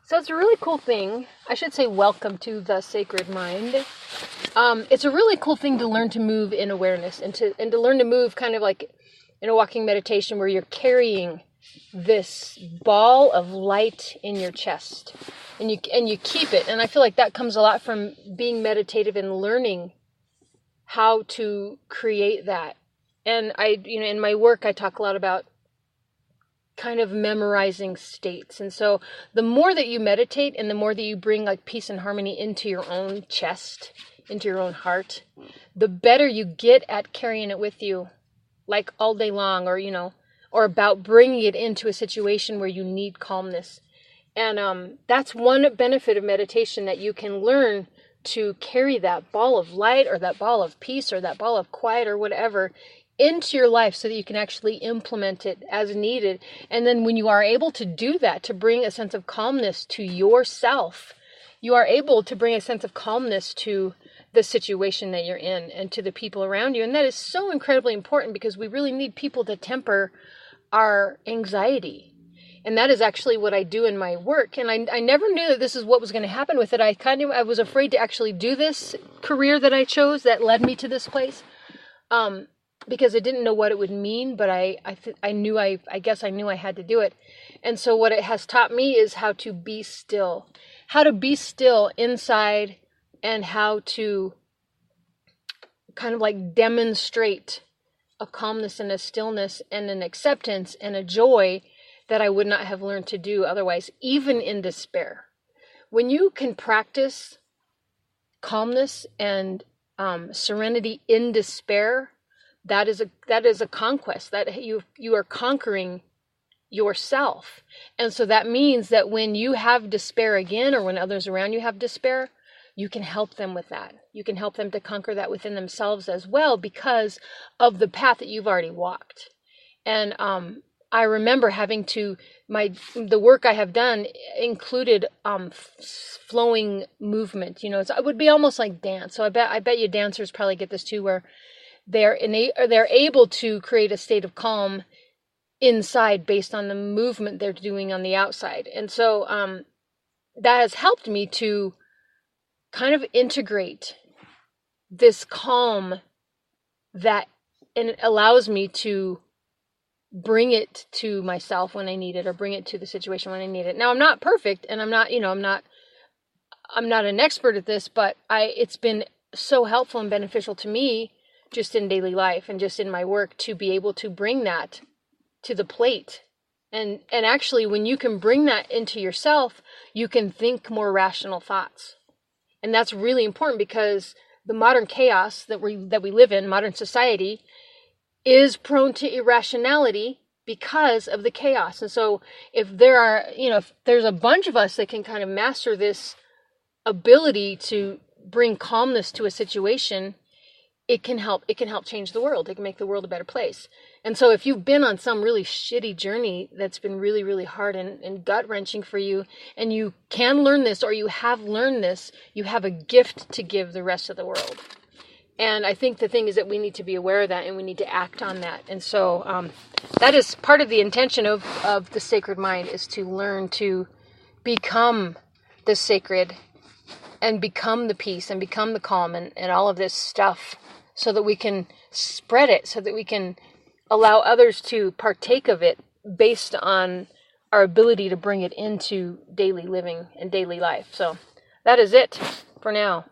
So it's a really cool thing. I should say welcome to the sacred mind. It's a really cool thing to learn to move in awareness and to learn to move kind of like in a walking meditation where you're carrying this ball of light in your chest and you keep it. And I feel like that comes a lot from being meditative and learning how to create that. And in my work, I talk a lot about kind of memorizing states. And so the more that you meditate and the more that you bring like peace and harmony into your own chest, into your own heart, the better you get at carrying it with you like all day long, or about bringing it into a situation where you need calmness. And that's one benefit of meditation, that you can learn to carry that ball of light or that ball of peace or that ball of quiet or whatever into your life so that you can actually implement it as needed. And then when you are able to do that, to bring a sense of calmness to yourself, you are able to bring a sense of calmness to the situation that you're in and to the people around you. And that is so incredibly important because we really need people to temper our anxiety. And that is actually what I do in my work. And I never knew that this is what was going to happen with it. I was afraid to actually do this career that I chose that led me to this place. Because I didn't know what it would mean, but I guess I knew I had to do it. And so what it has taught me is how to be still inside, and how to kind of like demonstrate a calmness and a stillness and an acceptance and a joy that I would not have learned to do otherwise, even in despair. When you can practice calmness and serenity in despair, that is a conquest, that you are conquering yourself. And so that means that when you have despair again, or when others around you have despair, you can help them with that. You can help them to conquer that within themselves as well, because of the path that you've already walked. And I remember having to, the work I have done included flowing movement. It would be almost like dance. So I bet you dancers probably get this too, where they're able to create a state of calm inside based on the movement they're doing on the outside. And so that has helped me to kind of integrate this calm, and it allows me to bring it to myself when I need it, or bring it to the situation when I need it. Now, I'm not perfect, and I'm not an expert at this, but it's been so helpful and beneficial to me just in daily life and just in my work to be able to bring that to the plate. And actually, when you can bring that into yourself, you can think more rational thoughts. And that's really important, because the modern chaos that we live in, modern society, is prone to irrationality because of the chaos. And so if there's a bunch of us that can kind of master this ability to bring calmness to a situation, it can help change the world. It can make the world a better place. And so if you've been on some really shitty journey that's been really, really hard and gut-wrenching for you, and you can learn this, or you have learned this, you have a gift to give the rest of the world. And I think the thing is that we need to be aware of that, and we need to act on that. And so that is part of the intention of the sacred mind, is to learn to become the sacred and become the peace and become the calm and all of this stuff, so that we can spread it, so that we can allow others to partake of it based on our ability to bring it into daily living and daily life. So that is it for now.